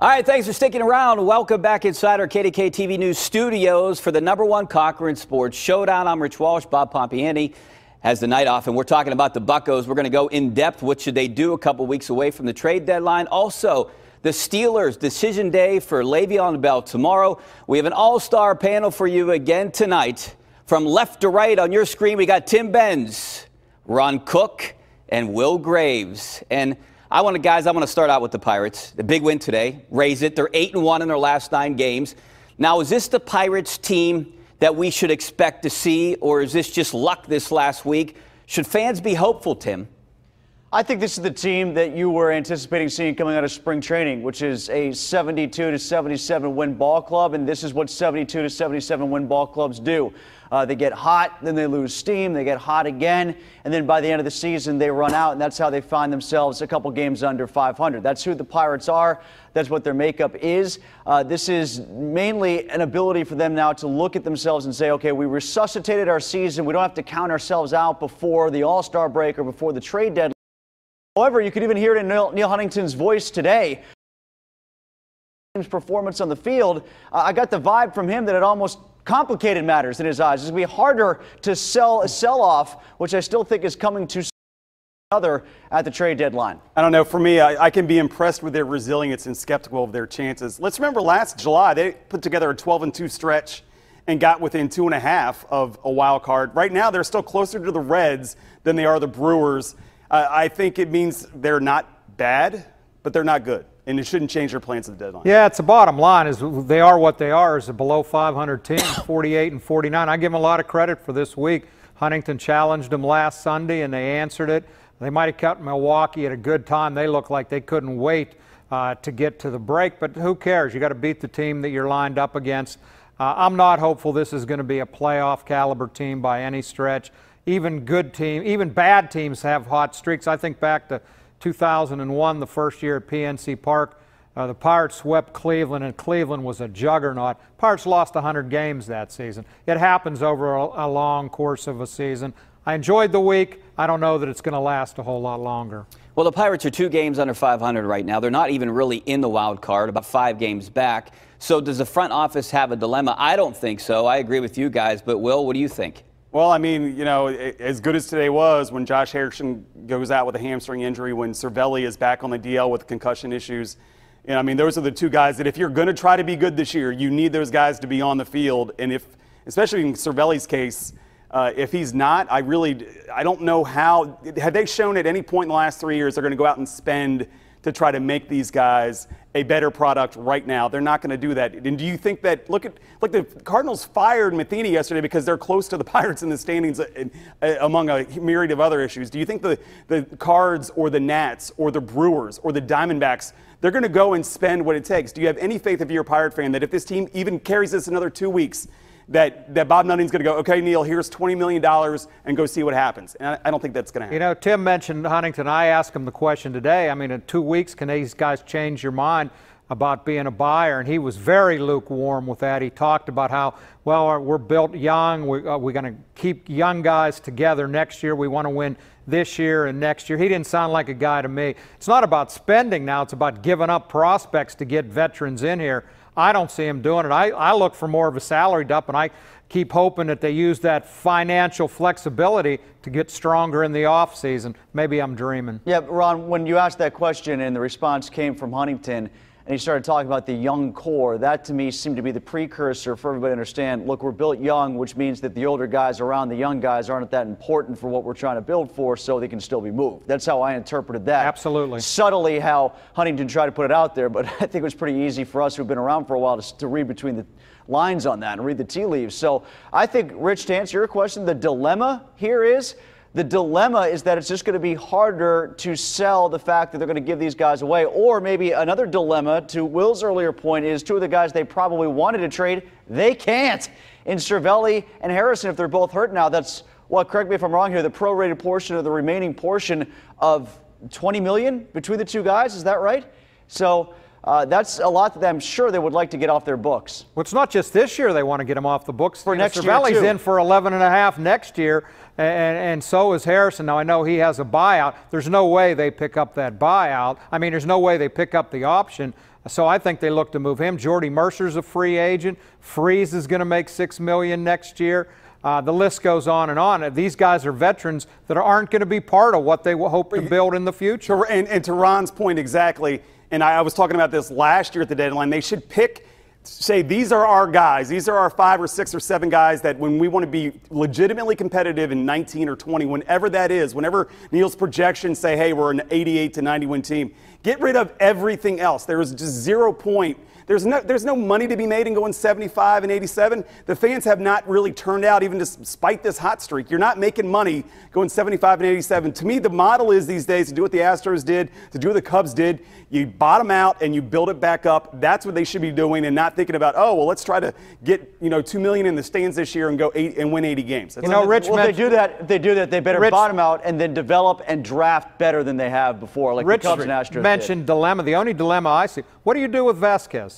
All right, thanks for sticking around. Welcome back inside our KDKA-TV News studios for the #1 Cochran Sports Showdown. I'm Rich Walsh. Bob Pompiani has the night off, and we're talking about the Buccos. We're going to go in depth. What should they do a couple weeks away from the trade deadline? Also, the Steelers decision day for Le'Veon Bell tomorrow. We have an all-star panel for you again tonight. From left to right on your screen, we got Tim Benz, Ron Cook, and Will Graves. And I want to start out with the Pirates. The big win today. Raise it. They're 8-1 in their last 9 games. Now, is this the Pirates team that we should expect to see, or is this just luck this last week? Should fans be hopeful, Tim? I think this is the team that you were anticipating seeing coming out of spring training, which is a 72-77 win ball club, and this is what 72-77 win ball clubs do. They get hot, then they lose steam, they get hot again, and then by the end of the season they run out, and that's how they find themselves a couple games under 500. That's who the Pirates are. That's what their makeup is. This is mainly an ability for them now to look at themselves and say, okay, we resuscitated our season. We don't have to count ourselves out before the All-Star break or before the trade deadline. However, you could even hear it in Neil Huntington's voice today. His performance on the field, I got the vibe from him that it almost complicated matters in his eyes. It's going to be harder to sell a sell-off, which I still think is coming to another at the trade deadline. I don't know. For me, I can be impressed with their resilience and skeptical of their chances. Let's remember last July, they put together a 12-2 stretch and got within 2.5 of a wild card. Right now, they're still closer to the Reds than they are the Brewers. I think it means they're not bad, but they're not good, and it shouldn't change their plans at the deadline. Yeah, it's the bottom line is they are what they are as a below 500 team, 48-49. I give them a lot of credit for this week. Huntington challenged them last Sunday, and they answered it. They might have kept Milwaukee at a good time. They looked like they couldn't wait to get to the break, but who cares? You got to beat the team that you're lined up against. I'm not hopeful this is going to be a playoff caliber team by any stretch. Even bad teams have hot streaks. I think back to 2001, the first year at PNC Park. The Pirates swept Cleveland, and Cleveland was a juggernaut. Pirates lost 100 games that season. It happens over a long course of a season. I enjoyed the week. I don't know that it's going to last a whole lot longer. Well, the Pirates are 2 games under 500 right now. They're not even really in the wild card, about 5 games back. So does the front office have a dilemma? I don't think so. I agree with you guys. But, Will, what do you think? Well, I mean, you know, as good as today was, when Josh Harrison goes out with a hamstring injury, when Cervelli is back on the DL with concussion issues, and I mean, those are the 2 guys that if you're going to try to be good this year, you need those guys to be on the field. And if, especially in Cervelli's case, if he's not, I don't know how. Have they shown at any point in the last 3 years they're going to go out and spend to try to make these guys a better product right now? They're not going to do that. And do you think that, look, the Cardinals fired Matheny yesterday because they're close to the Pirates in the standings among a myriad of other issues. Do you think the Cards or the Nats or the Brewers or the Diamondbacks, they're going to go and spend what it takes? Do you have any faith, if you're a Pirate fan, that if this team even carries this another 2 weeks, that Bob Nutting's going to go, okay, Neil, here's $20 million and go see what happens? And I don't think that's going to happen. You know, Tim mentioned Huntington. I asked him the question today. I mean, in 2 weeks, can these guys change your mind about being a buyer? And he was very lukewarm with that. He talked about how, well, we're built young. We're going to keep young guys together next year. We want to win this year and next year. He didn't sound like a guy to me. It's not about spending now. It's about giving up prospects to get veterans in here. I don't see him doing it. I look for more of a salary dump, and I keep hoping that they use that financial flexibility to get stronger in the offseason. Maybe I'm dreaming. Yeah, Ron, when you asked that question and the response came from Huntington, and he started talking about the young core, that to me seemed to be the precursor for everybody to understand, look, we're built young, which means that the older guys around the young guys aren't that important for what we're trying to build for, so they can still be moved. That's how I interpreted that. Absolutely. Subtly how Huntington tried to put it out there, but I think it was pretty easy for us who've been around for a while to read between the lines on that and read the tea leaves. So I think, Rich, to answer your question, the dilemma here is, that it's just going to be harder to sell the fact that they're going to give these guys away. Or maybe another dilemma, to Will's earlier point, is 2 of the guys they probably wanted to trade, they can't. In Cervelli and Harrison, if they're both hurt now, that's, well, correct me if I'm wrong here, the prorated portion of the remaining portion of $20 million between the 2 guys. Is that right? So that's a lot that I'm sure they would like to get off their books. Well, it's not just this year they want to get him off the books. For next year, Cervelli's too. in for 11.5 next year, and so is Harrison. Now, I know he has a buyout. There's no way they pick up that buyout. I mean, there's no way they pick up the option. So I think they look to move him. Jordy Mercer's a free agent. Freese is going to make $6 million next year. The list goes on and on. These guys are veterans that aren't going to be part of what they will hope to build in the future. And to Ron's point exactly, and I was talking about this last year at the deadline, they should say these are our guys. These are our 5 or 6 or 7 guys that when we want to be legitimately competitive in 19 or 20, whenever that is, whenever Neil's projections say, hey, we're an 88 to 90 win team, get rid of everything else. There is just 0 point. There's no money to be made in going 75 and 87. The fans have not really turned out even despite this hot streak. You're not making money going 75 and 87. To me, the model is these days to do what the Astros did, to do what the Cubs did. You bottom out and you build it back up. That's what they should be doing, and not thinking about, oh, well, let's try to get $2 million in the stands this year and go and win 80 games. Rich. Well, if they do that, they better bottom out and then develop and draft better than they have before, like Rich the Cubs and Astros mentioned did. Dilemma. The only dilemma I see, what do you do with Vasquez?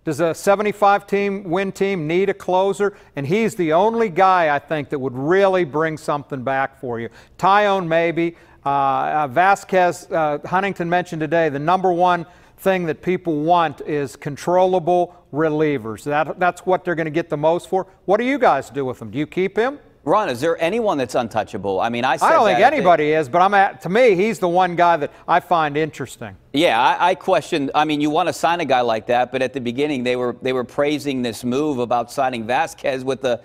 Does a 75-win team need a closer? And he's the only guy, I think, that would really bring something back for you. Tyone, maybe. Vasquez, Huntington mentioned today, the number one thing that people want is controllable relievers. That's what they're going to get the most for. What do you guys do with him? Do you keep him? Ron, is there anyone that's untouchable? I mean, I don't think anybody is, but to me, he's the one guy that I find interesting. Yeah, I question. I mean, you want to sign a guy like that, but at the beginning they were praising this move about signing Vasquez with a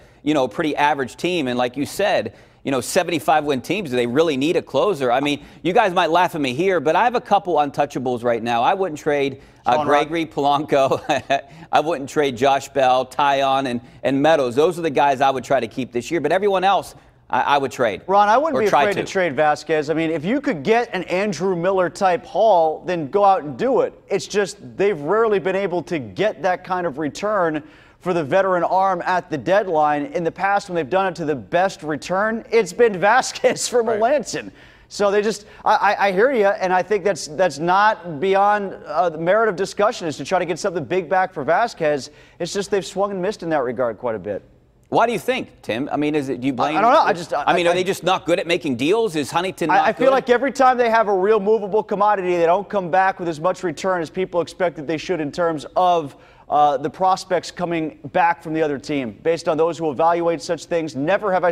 pretty average team, and like you said, 75-win teams, do they really need a closer? I mean, you guys might laugh at me here, but I have a couple untouchables right now. I wouldn't trade Gregory Polanco. I wouldn't trade Josh Bell, Tyone, and Meadows. Those are the guys I would try to keep this year. But everyone else, I would trade. Ron, I wouldn't be afraid to trade Vasquez. I mean, if you could get an Andrew Miller-type haul, then go out and do it. It's just they've rarely been able to get that kind of return for the veteran arm at the deadline. In the past, when they've done it to the best return, it's been Vasquez from Melanson. So they just, I hear you, and I think that's not beyond the merit of discussion, is to try to get something big back for Vasquez. It's just they've swung and missed in that regard quite a bit. Why do you think, Tim? I mean, do you blame? I don't know. I mean, are they just not good at making deals? Is Huntington not I feel like every time they have a real movable commodity, they don't come back with as much return as people expect that they should in terms of the prospects coming back from the other team. Based on those who evaluate such things, never have I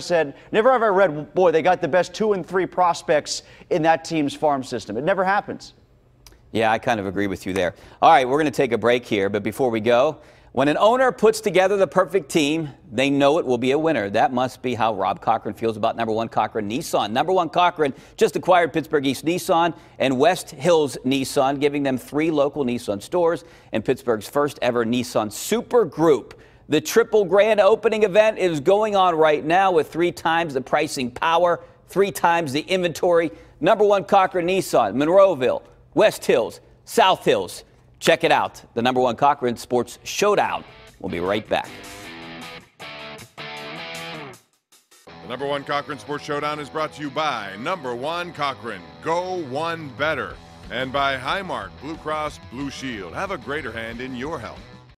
read, boy, they got the best 2 and 3 prospects in that team's farm system. It never happens. Yeah, I kind of agree with you there. All right, we're going to take a break here, but before we go, when an owner puts together the perfect team, they know it will be a winner. That must be how Rob Cochran feels about number 1 Cochran Nissan. Number 1 Cochran just acquired Pittsburgh East Nissan and West Hills Nissan, giving them 3 local Nissan stores and Pittsburgh's first ever Nissan Super Group. The triple grand opening event is going on right now with 3 times the pricing power, 3 times the inventory. Number 1 Cochran Nissan, Monroeville, West Hills, South Hills. Check it out. The number 1 Cochran Sports Showdown. We'll be right back. The number 1 Cochran Sports Showdown is brought to you by number 1 Cochran, Go One Better, and by Highmark Blue Cross Blue Shield. Have a greater hand in your health.